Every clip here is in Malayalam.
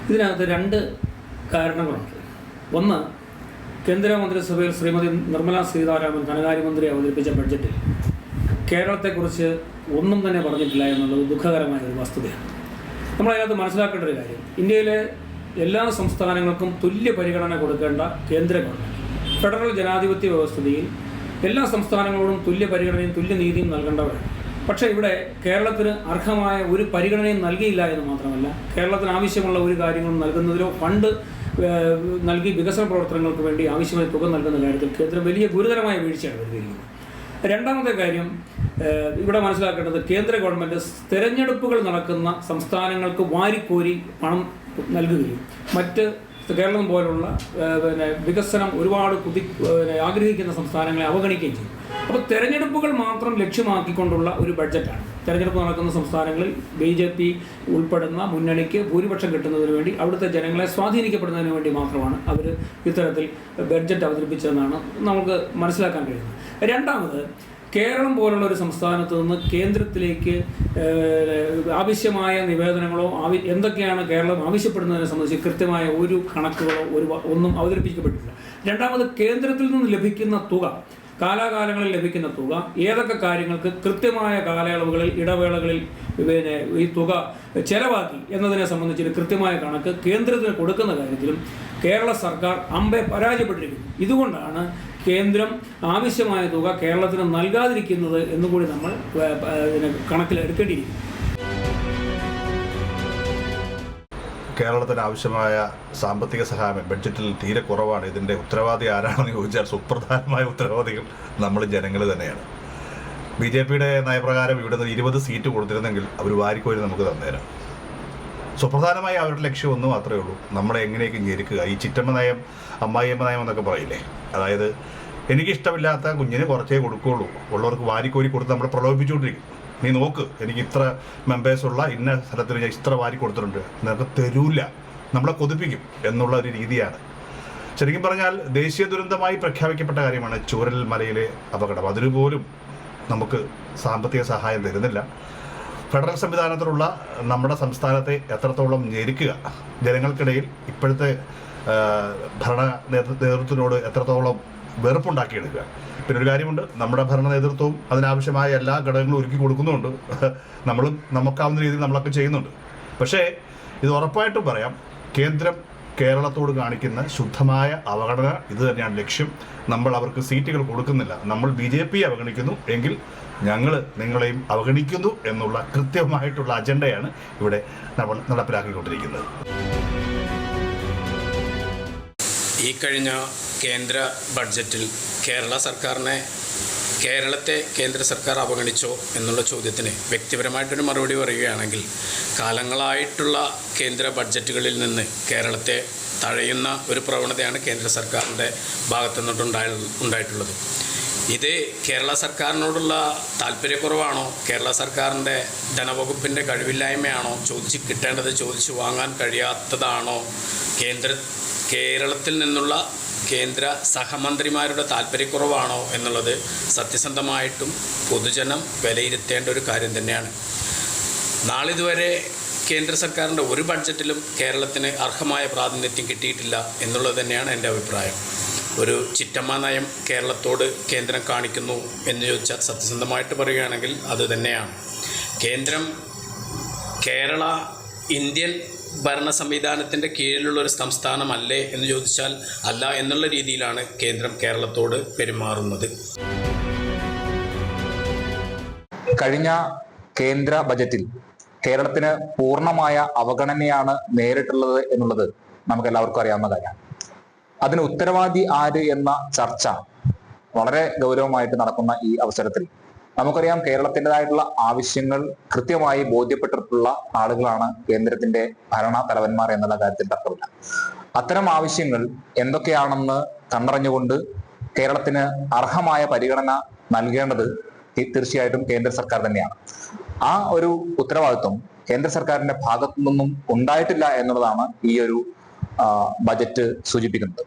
ഇതിനകത്ത് രണ്ട് കാരണങ്ങളുണ്ട്. ഒന്ന്, കേന്ദ്രമന്ത്രിസഭയിൽ ശ്രീമതി നിർമ്മലാ സീതാരാമൻ ധനകാര്യമന്ത്രി അവതരിപ്പിച്ച ബഡ്ജറ്റിൽ കേരളത്തെക്കുറിച്ച് ഒന്നും തന്നെ പറഞ്ഞിട്ടില്ല എന്നുള്ളത് ദുഃഖകരമായ ഒരു വസ്തുതയാണ്. നമ്മളതിനകത്ത് മനസ്സിലാക്കേണ്ട ഒരു കാര്യം, ഇന്ത്യയിലെ എല്ലാ സംസ്ഥാനങ്ങൾക്കും തുല്യ പരിഗണന കൊടുക്കേണ്ട കേന്ദ്ര ഗവൺമെൻറ് ഫെഡറൽ ജനാധിപത്യ വ്യവസ്ഥിതിയിൽ എല്ലാ സംസ്ഥാനങ്ങളോടും തുല്യ പരിഗണനയും തുല്യനീതിയും നൽകേണ്ടവരാണ്. പക്ഷേ ഇവിടെ കേരളത്തിന് അർഹമായ ഒരു പരിഗണനയും നൽകിയില്ല എന്ന് മാത്രമല്ല, കേരളത്തിന് ആവശ്യമുള്ള ഒരു കാര്യങ്ങളും നൽകുന്നതിലോ ഫണ്ട് നൽകി വികസന പ്രവർത്തനങ്ങൾക്ക് വേണ്ടി ആവശ്യമായ തുക നൽകുന്ന കാര്യത്തിൽ കേന്ദ്രം വലിയ ഗുരുതരമായ വീഴ്ചയാണ് വരുത്തിയിരിക്കുന്നത്. രണ്ടാമത്തെ കാര്യം, ഇവിടെ മനസ്സിലാക്കേണ്ടത് കേന്ദ്ര ഗവൺമെൻറ് തെരഞ്ഞെടുപ്പുകൾ നടക്കുന്ന സംസ്ഥാനങ്ങൾക്ക് വാരിക്കോരി പണം നൽകുകയും മറ്റ് കേരളം പോലുള്ള വികസനം ഒരുപാട് ആഗ്രഹിക്കുന്ന സംസ്ഥാനങ്ങളെ അവഗണിക്കുകയും ചെയ്യും. അപ്പോൾ തെരഞ്ഞെടുപ്പുകൾ മാത്രം ലക്ഷ്യമാക്കിക്കൊണ്ടുള്ള ഒരു ബഡ്ജറ്റാണ്. തെരഞ്ഞെടുപ്പ് നടക്കുന്ന സംസ്ഥാനങ്ങളിൽ BJP ഉൾപ്പെടുന്ന മുന്നണിക്ക് ഭൂരിപക്ഷം കിട്ടുന്നതിന് വേണ്ടി, അവിടുത്തെ ജനങ്ങളെ സ്വാധീനിക്കപ്പെടുന്നതിന് വേണ്ടി മാത്രമാണ് അവർ ഇത്തരത്തിൽ ബഡ്ജറ്റ് അവതരിപ്പിച്ചതെന്നാണ് നമുക്ക് മനസ്സിലാക്കാൻ കഴിയുന്നത്. രണ്ടാമത്, കേരളം പോലുള്ള ഒരു സംസ്ഥാനത്ത് നിന്ന് കേന്ദ്രത്തിലേക്ക് ആവശ്യമായ നിവേദനങ്ങളോ എന്തൊക്കെയാണ് കേരളം ആവശ്യപ്പെടുന്നതിനെ സംബന്ധിച്ച് കൃത്യമായ ഒരു കണക്കുകളോ ഒന്നും അവതരിപ്പിക്കപ്പെട്ടിട്ടില്ല. രണ്ടാമത്, കേന്ദ്രത്തിൽ നിന്ന് ലഭിക്കുന്ന തുക, കാലാകാലങ്ങളിൽ ലഭിക്കുന്ന തുക ഏതൊക്കെ കാര്യങ്ങൾക്ക് കൃത്യമായ കാലയളവുകളിൽ ഇടവേളകളിൽ ഈ തുക ചെലവാക്കി എന്നതിനെ സംബന്ധിച്ചൊരു കൃത്യമായ കണക്ക് കേന്ദ്രത്തിന് കൊടുക്കുന്ന കാര്യത്തിലും കേരള സർക്കാർ അമ്പെ പരാജയപ്പെട്ടിരിക്കുന്നു. ഇതുകൊണ്ടാണ് കേന്ദ്രം ആവശ്യമായ തുക കേരളത്തിന് നൽകാതിരിക്കുന്നത് എന്നുകൂടി നമ്മൾ കണക്കിലെടുക്കേണ്ടിയിരിക്കുന്നു. കേരളത്തിന് ആവശ്യമായ സാമ്പത്തിക സഹായം ബഡ്ജറ്റിൽ തീരെ കുറവാണ്. ഇതിൻ്റെ ഉത്തരവാദി ആരാണെന്ന് ചോദിച്ചാൽ സുപ്രധാനമായ ഉത്തരവാദികൾ നമ്മൾ ജനങ്ങൾ തന്നെയാണ്. BJPയുടെ നയപ്രകാരം ഇവിടെ നിന്ന് 20 സീറ്റ് കൊടുത്തിരുന്നെങ്കിൽ അവർ വാരിക്കോരി നമുക്ക് തന്നേരം. സുപ്രധാനമായി അവരുടെ ലക്ഷ്യം ഒന്നും മാത്രമേ ഉള്ളൂ, നമ്മളെ എങ്ങനെയൊക്കെ ഞെരുക്കുക. ഈ ചിറ്റമ്മ നയം, അമ്മായിയമ്മ നയം എന്നൊക്കെ പറയില്ലേ, അതായത് എനിക്കിഷ്ടമില്ലാത്ത കുഞ്ഞിന് കുറച്ചേ കൊടുക്കുകയുള്ളൂ, ഉള്ളവർക്ക് വാരിക്കോരി കൊടുത്ത് നമ്മളെ പ്രലോഭിപ്പിച്ചുകൊണ്ടിരിക്കും. നീ നോക്ക്, എനിക്ക് ഇത്ര മെമ്പേഴ്സുള്ള ഇന്ന സ്ഥലത്തിന് ഞാൻ ഇത്ര വാരി കൊടുത്തിട്ടുണ്ട്, നിനക്ക് തരൂല്ല, നമ്മളെ കൊതിപ്പിക്കും എന്നുള്ള ഒരു രീതിയാണ്. ശരിക്കും പറഞ്ഞാൽ ദേശീയ ദുരന്തമായി പ്രഖ്യാപിക്കപ്പെട്ട കാര്യമാണ് ചൂരൽ മലയിലെ അപകടം. അതിനുപോലും നമുക്ക് സാമ്പത്തിക സഹായം തരുന്നില്ല. ഫെഡറൽ സംവിധാനത്തിലുള്ള നമ്മുടെ സംസ്ഥാനത്തെ എത്രത്തോളം ഞെരുക്കുക, ജനങ്ങൾക്കിടയിൽ ഇപ്പോഴത്തെ ഭരണ നേതൃത്വത്തിനോട് എത്രത്തോളം വെറുപ്പുണ്ടാക്കിയെടുക്കുക. പിന്നെ ഒരു കാര്യമുണ്ട്, നമ്മുടെ ഭരണ നേതൃത്വവും അതിനാവശ്യമായ എല്ലാ ഘടകങ്ങളും ഒരുക്കി കൊടുക്കുന്നുണ്ട്. നമ്മളും നമുക്കാവുന്ന രീതിയിൽ നമ്മളൊക്കെ ചെയ്യുന്നുണ്ട്. പക്ഷേ ഇത് ഉറപ്പായിട്ടും പറയാം, കേന്ദ്രം കേരളത്തോട് കാണിക്കുന്ന ശുദ്ധമായ അവഗണന ഇത് തന്നെയാണ് ലക്ഷ്യം. നമ്മൾ അവർക്ക് സീറ്റുകൾ കൊടുക്കുന്നില്ല, നമ്മൾ BJP അവഗണിക്കുന്നു എങ്കിൽ ഞങ്ങൾ നിങ്ങളെയും അവഗണിക്കുന്നു എന്നുള്ള കൃത്യമായിട്ടുള്ള അജണ്ടയാണ് ഇവിടെ നമ്മൾ നടപ്പിലാക്കിക്കൊണ്ടിരിക്കുന്നത്. ഈ കഴിഞ്ഞ കേന്ദ്ര ബഡ്ജറ്റിൽ കേരളത്തെ കേന്ദ്ര സർക്കാർ അവഗണിച്ചോ എന്നുള്ള ചോദ്യത്തിന് വ്യക്തിപരമായിട്ടൊരു മറുപടി പറയുകയാണെങ്കിൽ, കാലങ്ങളായിട്ടുള്ള കേന്ദ്ര ബഡ്ജറ്റുകളിൽ നിന്ന് കേരളത്തെ തഴയുന്ന ഒരു പ്രവണതയാണ് കേന്ദ്ര സർക്കാരിൻ്റെ ഭാഗത്തു നിന്നുണ്ടായിട്ടുള്ളത്. ഇത് കേരള സർക്കാരിനോടുള്ള താല്പര്യക്കുറവാണോ, കേരള സർക്കാരിൻ്റെ ധനവകുപ്പിൻ്റെ കഴിവില്ലായ്മയാണോ, ചോദിച്ച് കിട്ടേണ്ടത് ചോദിച്ചു വാങ്ങാൻ കഴിയാത്തതാണോ, കേരളത്തിൽ നിന്നുള്ള കേന്ദ്ര സഹമന്ത്രിമാരുടെ താല്പര്യക്കുറവാണോ എന്നുള്ളത് സത്യസന്ധമായിട്ടും പൊതുജനം വിലയിരുത്തേണ്ട ഒരു കാര്യം തന്നെയാണ്. നാളിതുവരെ കേന്ദ്ര സർക്കാരിൻ്റെ ഒരു ബഡ്ജറ്റിലും കേരളത്തിന് അർഹമായ പ്രാതിനിധ്യം കിട്ടിയിട്ടില്ല എന്നുള്ളത് തന്നെയാണ് എൻ്റെ അഭിപ്രായം. ഒരു ചിറ്റമ്മ നയം കേരളത്തോട് കേന്ദ്രം കാണിക്കുന്നു എന്ന് ചോദിച്ചാൽ സത്യസന്ധമായിട്ട് പറയുകയാണെങ്കിൽ അത് തന്നെയാണ്. കേരള ഇന്ത്യൻ ഭരണ സംവിധാനത്തിൻ്റെ കീഴിലുള്ള ഒരു സംസ്ഥാനമല്ലേ എന്ന് ചോദിച്ചാൽ അല്ല എന്നുള്ള രീതിയിലാണ് കേന്ദ്രം കേരളത്തോട് പെരുമാറുന്നത്. കഴിഞ്ഞ കേന്ദ്ര ബജറ്റിൽ കേരളത്തിന് പൂർണ്ണമായ അവഗണനയാണ് നേരിട്ടുള്ളത് എന്നുള്ളത് നമുക്ക് എല്ലാവർക്കും അറിയാവുന്ന കാര്യമാണ്. അതിന് ഉത്തരവാദി ആര് എന്ന ചർച്ച വളരെ ഗൗരവമായിട്ട് നടക്കുന്ന ഈ അവസരത്തിൽ നമുക്കറിയാം, കേരളത്തിൻ്റെതായിട്ടുള്ള ആവശ്യങ്ങൾ കൃത്യമായി ബോധ്യപ്പെട്ടിട്ടുള്ള ആളുകളാണ് കേന്ദ്രത്തിന്റെ ഭരണ തലവന്മാർ എന്നുള്ള കാര്യത്തിൽ തർക്കമില്ല. അത്തരം ആവശ്യങ്ങൾ എന്തൊക്കെയാണെന്ന് കണ്ടറിഞ്ഞുകൊണ്ട് കേരളത്തിന് അർഹമായ പരിഗണന നൽകേണ്ടത് തീർച്ചയായിട്ടും കേന്ദ്ര സർക്കാർ തന്നെയാണ്. ആ ഒരു ഉത്തരവാദിത്വം കേന്ദ്ര സർക്കാരിന്റെ ഭാഗത്തു നിന്നും ഉണ്ടായിട്ടില്ല എന്നുള്ളതാണ് ഈ ഒരു ബജറ്റ് സൂചിപ്പിക്കുന്നത്.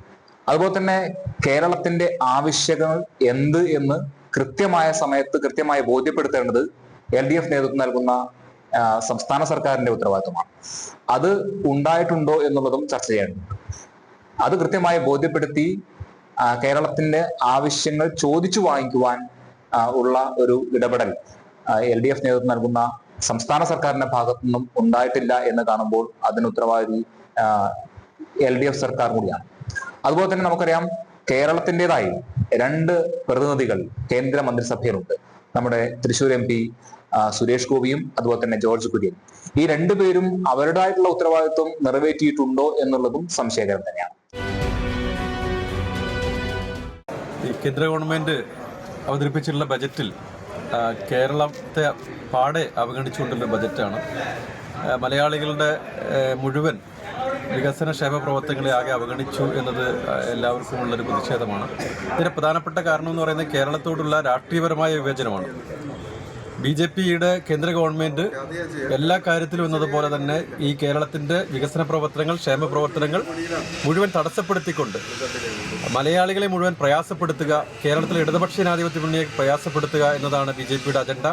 അതുപോലെ തന്നെ കേരളത്തിന്റെ ആവശ്യങ്ങൾ എന്ത് എന്ന് കൃത്യമായ സമയത്ത് കൃത്യമായി ബോധ്യപ്പെടുത്തേണ്ടത് LDF നേതൃത്വം നൽകുന്ന സംസ്ഥാന സർക്കാരിന്റെ ഉത്തരവാദിത്വമാണ്. അത് ഉണ്ടായിട്ടുണ്ടോ എന്നുള്ളതും ചർച്ച ചെയ്യേണ്ടതുണ്ട്. അത് കൃത്യമായി ബോധ്യപ്പെടുത്തി കേരളത്തിന്റെ ആവശ്യങ്ങൾ ചോദിച്ചു വാങ്ങിക്കുവാൻ ഉള്ള ഒരു ഇടപെടൽ LDF നേതൃത്വം നൽകുന്ന സംസ്ഥാന സർക്കാരിന്റെ ഭാഗത്തു നിന്നും ഉണ്ടായിട്ടില്ല എന്ന് കാണുമ്പോൾ അതിന് ഉത്തരവാദി LDF സർക്കാർ കൂടിയാണ്. അതുപോലെ തന്നെ നമുക്കറിയാം, കേരളത്തിൻ്റെതായി 2 പ്രതിനിധികൾ കേന്ദ്ര മന്ത്രിസഭയിലുണ്ട്. നമ്മുടെ തൃശ്ശൂർ MP സുരേഷ് ഗോപിയും അതുപോലെ തന്നെ ജോർജ് കുര്യൻ. ഈ 2 പേരും അവരുടേതായിട്ടുള്ള ഉത്തരവാദിത്വം നിറവേറ്റിയിട്ടുണ്ടോ എന്നുള്ളതും സംശയകരം തന്നെയാണ്. ഈ കേന്ദ്ര ഗവൺമെന്റ് അവതരിപ്പിച്ചിട്ടുള്ള ബജറ്റിൽ കേരളത്തെ പാടെ അവഗണിച്ചുകൊണ്ടുള്ള ബജറ്റാണ്. മലയാളികളുടെ മുഴുവൻ വികസനക്ഷേമ പ്രവർത്തനങ്ങളെ ആകെ അവഗണിച്ചു എന്നത് എല്ലാവർക്കും ഉള്ളൊരു പ്രതിഷേധമാണ്. ഇതിന് പ്രധാനപ്പെട്ട കാരണം എന്ന് പറയുന്നത് കേരളത്തോടുള്ള രാഷ്ട്രീയപരമായ വിവേചനമാണ്. BJPയുടെ കേന്ദ്ര ഗവൺമെന്റ് എല്ലാ കാര്യത്തിലും എന്നതുപോലെ തന്നെ ഈ കേരളത്തിന്റെ വികസന പ്രവർത്തനങ്ങൾ, ക്ഷേമ പ്രവർത്തനങ്ങൾ മുഴുവൻ തടസ്സപ്പെടുത്തിക്കൊണ്ട് മലയാളികളെ മുഴുവൻ പ്രയാസപ്പെടുത്തുക, കേരളത്തിലെ ഇടതുപക്ഷ ജനാധിപത്യ മുന്നണിയെ പ്രയാസപ്പെടുത്തുക എന്നതാണ് BJPയുടെ അജണ്ട.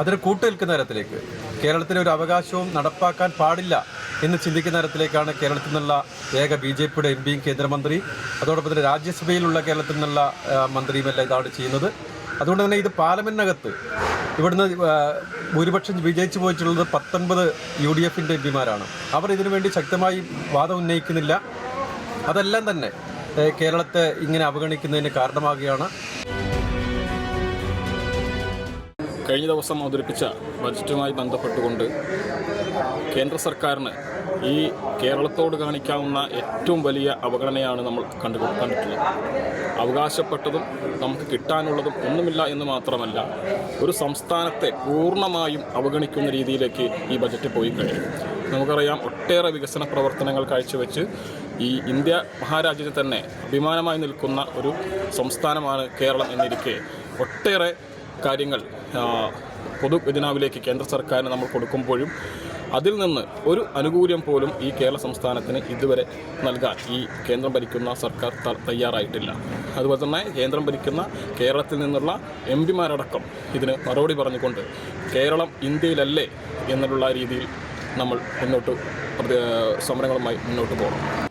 അതിന് കൂട്ടുനിൽക്കുന്ന തരത്തിലേക്ക് കേരളത്തിലെ ഒരു അവകാശവും നടപ്പാക്കാൻ പാടില്ല എന്ന് ചിന്തിക്കുന്ന തരത്തിലേക്കാണ് കേരളത്തിൽ നിന്നുള്ള ഏക BJPയുടെ MPയും കേന്ദ്രമന്ത്രി, അതോടൊപ്പം തന്നെ രാജ്യസഭയിലുള്ള കേരളത്തിൽ നിന്നുള്ള മന്ത്രിയുമെല്ലാം ഇതാണ് ചെയ്യുന്നത്. അതുകൊണ്ട് തന്നെ ഇത് പാർലമെന്റിനകത്ത് ഇവിടുന്ന് ഭൂരിപക്ഷം വിജയിച്ചു പോയിട്ടുള്ളത് 19 UDFന്റെ MPമാരാണ്. അവർ ഇതിനുവേണ്ടി ശക്തമായി വാദം ഉന്നയിക്കുന്നില്ല. അതെല്ലാം തന്നെ കേരളത്തെ ഇങ്ങനെ അവഗണിക്കുന്നതിന് കാരണമാകുകയാണ്. കഴിഞ്ഞ ദിവസം അവതരിപ്പിച്ച ബജറ്റുമായി ബന്ധപ്പെട്ടുകൊണ്ട് കേന്ദ്ര സർക്കാരിന് ഈ കേരളത്തോട് കാണിക്കാവുന്ന ഏറ്റവും വലിയ അവഗണനയാണ് നമ്മൾ കണ്ടിട്ടുള്ളത്. അവകാശപ്പെട്ടതും നമുക്ക് കിട്ടാനുള്ളതും ഒന്നുമില്ല എന്ന് മാത്രമല്ല, ഒരു സംസ്ഥാനത്തെ പൂർണ്ണമായും അവഗണിക്കുന്ന രീതിയിലേക്ക് ഈ ബജറ്റ് പോയി കഴിഞ്ഞു. നമുക്കറിയാം, ഒട്ടേറെ വികസന പ്രവർത്തനങ്ങൾ കാഴ്ചവെച്ച് ഈ ഇന്ത്യ മഹാരാജ്യത്തിൽ തന്നെ അഭിമാനമായി നിൽക്കുന്ന ഒരു സംസ്ഥാനമാണ് കേരളം എന്നിരിക്കെ ഒട്ടേറെ കാര്യങ്ങൾ പൊതുഖജനാവിലേക്ക് കേന്ദ്ര സർക്കാരിന് നമ്മൾ കൊടുക്കുമ്പോഴും അതിൽ നിന്ന് ഒരു ആനുകൂല്യം പോലും ഈ കേരള സംസ്ഥാനത്തിന് ഇതുവരെ നൽകാൻ ഈ കേന്ദ്രം ഭരിക്കുന്ന സർക്കാർ തയ്യാറായിട്ടില്ല. അതുപോലെ തന്നെ കേന്ദ്രം ഭരിക്കുന്ന കേരളത്തിൽ നിന്നുള്ള MPമാരടക്കം ഇതിന് മറുപടി പറഞ്ഞുകൊണ്ട് കേരളം ഇന്ത്യയിലല്ലേ എന്നുള്ള രീതിയിൽ നമ്മൾ സമരങ്ങളുമായി മുന്നോട്ട് പോകണം.